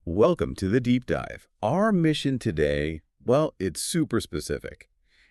Welcome to the deep dive. Our mission today, well, it's super specific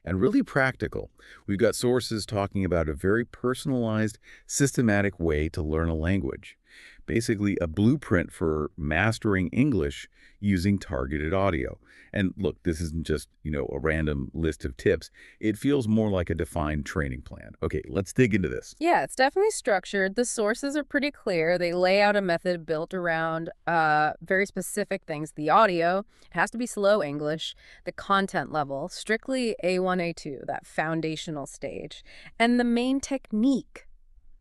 and really practical. We've got sources talking about a very personalized, systematic way to learn a language. Basically, a blueprint for mastering English using targeted audio. And look, this isn't just, a random list of tips. It feels more like a defined training plan. Okay, let's dig into this. Yeah, it's definitely structured. The sources are pretty clear. They lay out a method built around very specific things. The audio, it has to be slow English. The content level, strictly A1, A2, that foundational stage. And the main technique,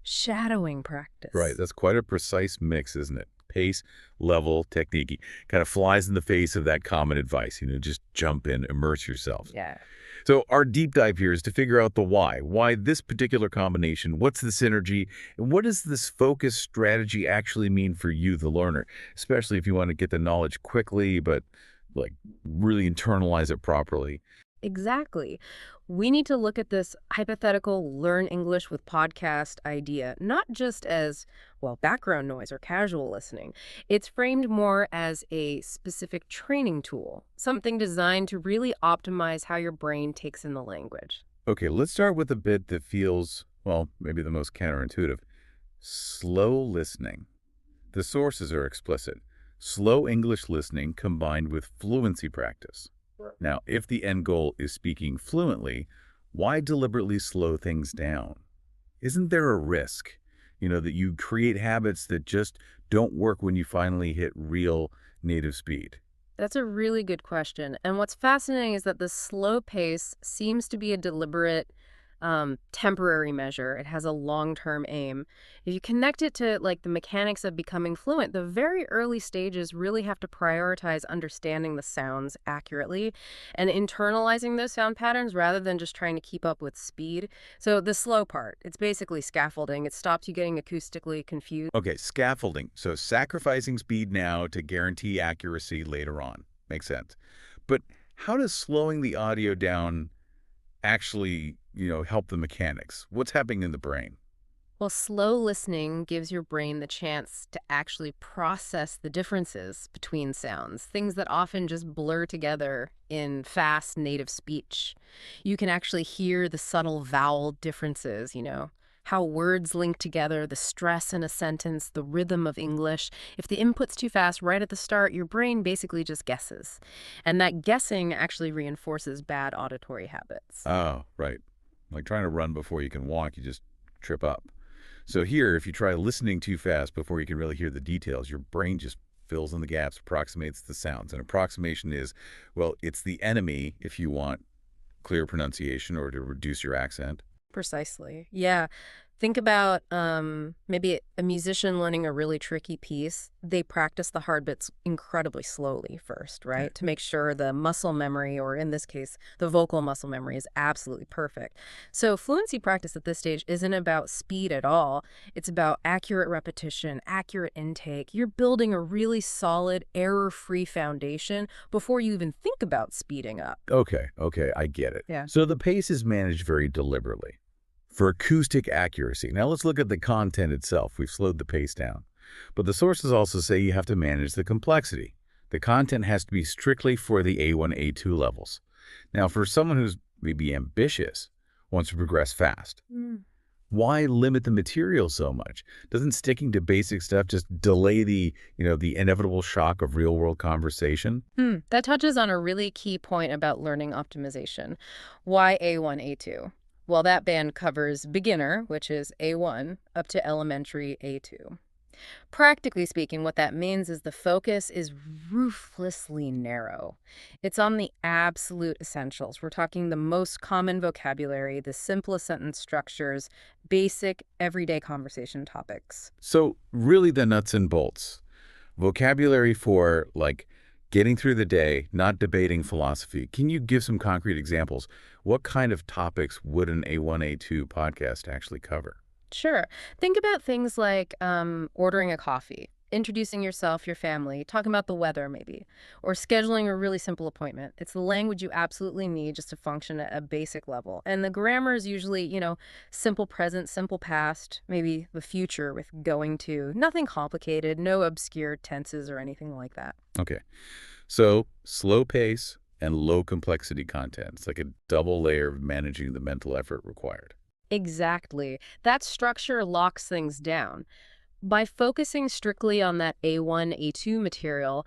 shadowing Right, practice. that's quite a precise mix, isn't it? Pace, level, technique. Kind of flies in the face of that common advice, just jump in, immerse yourself. Yeah. So our deep dive here is to figure out the why this particular combination, what's the synergy, and what does this focus strategy actually mean for you, the learner, especially if you want to get the knowledge quickly, but like really internalize it properly. Exactly. We need to look at this hypothetical learn English with podcast idea, not just as, well, background noise or casual listening. It's framed more as a specific training tool, something designed to really optimize how your brain takes in the language. Okay, let's start with a bit that feels, well, maybe the most counterintuitive. Slow listening. The sources are explicit. Slow English listening combined with fluency practice. Now, if the end goal is speaking fluently, why deliberately slow things down? Isn't there a risk, that you create habits that just don't work when you finally hit real native speed? That's a really good question. And what's fascinating is that the slow pace seems to be a deliberate, temporary measure. It has a long-term aim. If you connect it to like the mechanics of becoming fluent, the very early stages really have to prioritize understanding the sounds accurately and internalizing those sound patterns rather than just trying to keep up with speed. So the slow part, it's basically scaffolding. It stops you getting acoustically confused. Okay, scaffolding. So sacrificing speed now to guarantee accuracy later on. Makes sense. But how does slowing the audio down actually, help the mechanics? What's happening in the brain? Well, slow listening gives your brain the chance to actually process the differences between sounds, things that often just blur together in fast native speech. You can actually hear the subtle vowel differences, how words link together, the stress in a sentence, the rhythm of English. If the input's too fast right at the start, your brain basically just guesses. And that guessing actually reinforces bad auditory habits. Oh, right. Like trying to run before you can walk, you just trip up. So here, if you try listening too fast before you can really hear the details, your brain just fills in the gaps, approximates the sounds. And approximation is, well, it's the enemy if you want clear pronunciation or to reduce your accent. Precisely. Yeah. Think about maybe a musician learning a really tricky piece. They practice the hard bits incredibly slowly first, Okay. right? To make sure the muscle memory, or in this case, the vocal muscle memory, is absolutely perfect. So fluency practice at this stage isn't about speed at all. It's about accurate repetition, accurate intake. You're building a really solid, error-free foundation before you even think about speeding up. Okay, I get it. Yeah. So the pace is managed very deliberately for acoustic accuracy. Now let's look at the content itself. We've slowed the pace down. But the sources also say you have to manage the complexity. The content has to be strictly for the A1, A2 levels. Now, for someone who's maybe ambitious, wants to progress fast, why limit the material so much? Doesn't sticking to basic stuff just delay the inevitable shock of real-world conversation? That touches on a really key point about learning optimization. Why A1, A2? Well, that band covers beginner, which is A1, up to elementary A2. Practically speaking, what that means is the focus is ruthlessly narrow. It's on the absolute essentials. We're talking the most common vocabulary, the simplest sentence structures, basic everyday conversation topics. So really the nuts and bolts. Vocabulary for, like, getting through the day, not debating philosophy. Can you give some concrete examples? What kind of topics would an A1, A2 podcast actually cover? Sure. Think about things like ordering a coffee. introducing yourself, your family, talking about the weather maybe, or scheduling a really simple appointment. It's the language you absolutely need just to function at a basic level. And the grammar is usually, simple present, simple past, maybe the future with going to. Nothing complicated, no obscure tenses or anything like that. Okay. So slow pace and low complexity content. It's like a double layer of managing the mental effort required. Exactly. That structure locks things down. By focusing strictly on that A1, A2 material,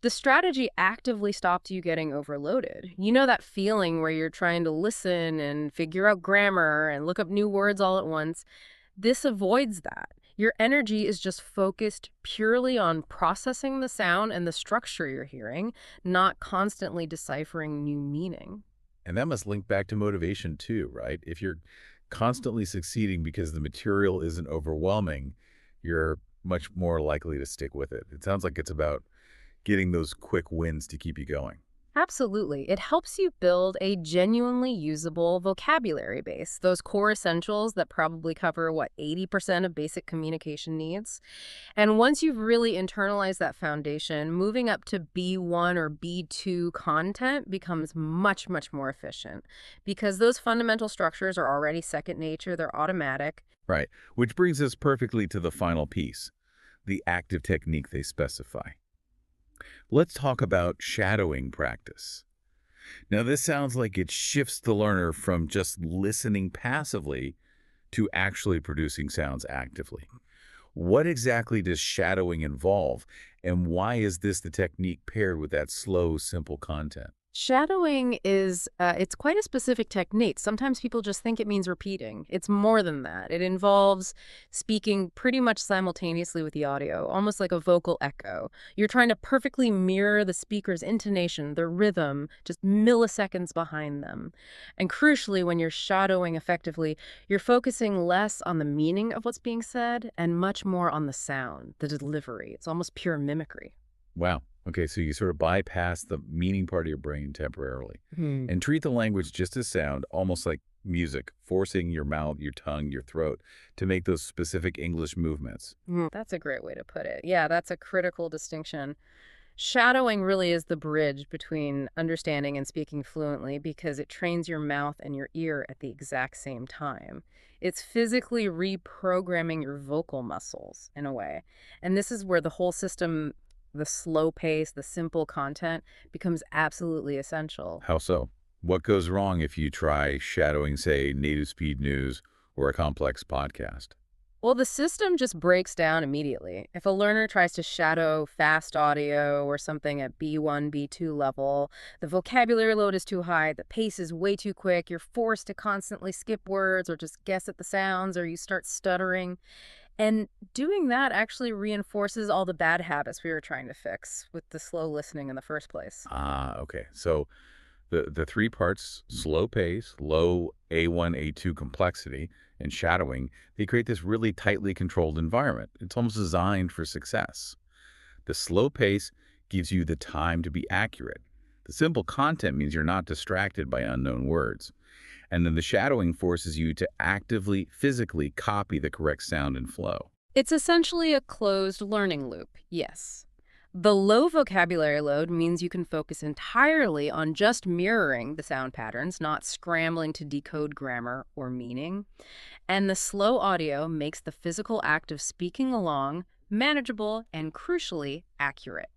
the strategy actively stops you getting overloaded. You know that feeling where you're trying to listen and figure out grammar and look up new words all at once? This avoids that. Your energy is just focused purely on processing the sound and the structure you're hearing, not constantly deciphering new meaning. And that must link back to motivation too, right? If you're constantly succeeding because the material isn't overwhelming, you're much more likely to stick with it. It sounds like it's about getting those quick wins to keep you going. Absolutely. It helps you build a genuinely usable vocabulary base, those core essentials that probably cover, 80% of basic communication needs. And once you've really internalized that foundation, moving up to B1 or B2 content becomes much, much more efficient because those fundamental structures are already second nature, they're automatic. Right. Which brings us perfectly to the final piece, the active technique they specify. Let's talk about shadowing practice. Now, this sounds like it shifts the learner from just listening passively to actually producing sounds actively. What exactly does shadowing involve, and why is this the technique paired with that slow, simple content? Shadowing is, it's quite a specific technique. Sometimes people just think it means repeating. It's more than that. It involves speaking pretty much simultaneously with the audio, almost like a vocal echo. You're trying to perfectly mirror the speaker's intonation, the rhythm, just milliseconds behind them. And crucially, when you're shadowing effectively, you're focusing less on the meaning of what's being said and much more on the sound, the delivery. It's almost pure mimicry. Wow. Okay, so you sort of bypass the meaning part of your brain temporarily Hmm. and treat the language just as sound, almost like music, forcing your mouth, your tongue, your throat to make those specific English movements. That's a great way to put it. Yeah, that's a critical distinction. Shadowing really is the bridge between understanding and speaking fluently because it trains your mouth and your ear at the exact same time. It's physically reprogramming your vocal muscles in a way. And this is where the whole system, the slow pace, the simple content becomes absolutely essential. How so? What goes wrong if you try shadowing, say, native speed news or a complex podcast? Well, the system just breaks down immediately. If a learner tries to shadow fast audio or something at B1, B2 level, the vocabulary load is too high, the pace is way too quick, you're forced to constantly skip words or just guess at the sounds, or you start stuttering. And doing that actually reinforces all the bad habits we were trying to fix with the slow listening in the first place. Ah, okay. So the three parts, slow pace, low A1, A2 complexity, and shadowing, they create this really tightly controlled environment. It's almost designed for success. The slow pace gives you the time to be accurate. The simple content means you're not distracted by unknown words. And then the shadowing forces you to actively, physically copy the correct sound and flow. It's essentially a closed learning loop, yes. The low vocabulary load means you can focus entirely on just mirroring the sound patterns, not scrambling to decode grammar or meaning. And the slow audio makes the physical act of speaking along manageable and, crucially, accurate.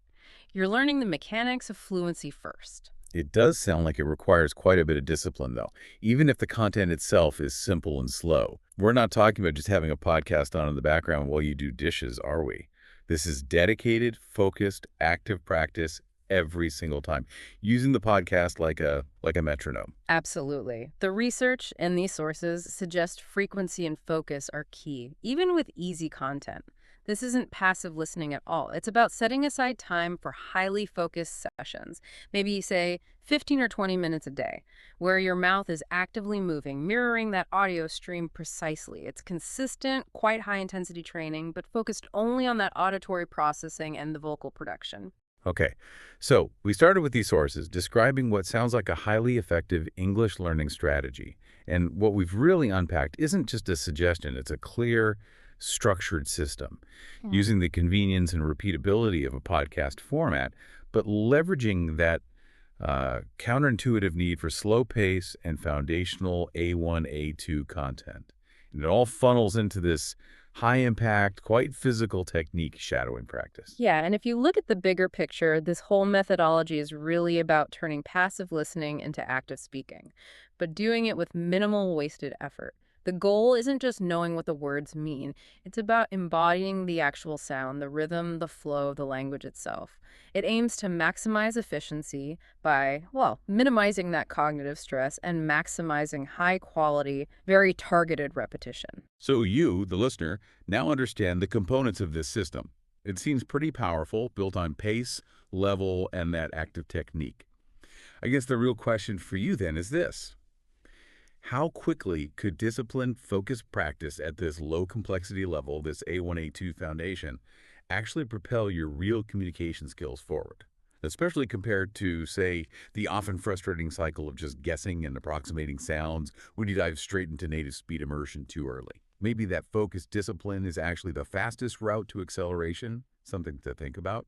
You're learning the mechanics of fluency first. It does sound like it requires quite a bit of discipline, though, even if the content itself is simple and slow. We're not talking about just having a podcast on in the background while you do dishes, are we? This is dedicated, focused, active practice every single time, using the podcast like a metronome. Absolutely. The research and these sources suggest frequency and focus are key, even with easy content. This isn't passive listening at all. It's about setting aside time for highly focused sessions, maybe say 15 or 20 minutes a day, where your mouth is actively moving, mirroring that audio stream precisely. It's consistent, quite high intensity training, but focused only on that auditory processing and the vocal production. Okay, so we started with these sources describing what sounds like a highly effective English learning strategy. And what we've really unpacked isn't just a suggestion, it's a clear, structured system, using the convenience and repeatability of a podcast format, but leveraging that counterintuitive need for slow pace and foundational A1-A2 content. And it all funnels into this high-impact, quite physical technique shadowing practice. Yeah, and if you look at the bigger picture, this whole methodology is really about turning passive listening into active speaking, but doing it with minimal wasted effort. The goal isn't just knowing what the words mean, it's about embodying the actual sound, the rhythm, the flow of the language itself. It aims to maximize efficiency by, well, minimizing that cognitive stress and maximizing high quality, very targeted repetition. So you, the listener, now understand the components of this system. It seems pretty powerful, built on pace, level, and that active technique. I guess the real question for you then is this. How quickly could disciplined, focused practice at this low complexity level, this A1-A2 foundation, actually propel your real communication skills forward? Especially compared to, say, the often frustrating cycle of just guessing and approximating sounds when you dive straight into native speed immersion too early. Maybe that focused discipline is actually the fastest route to acceleration, something to think about.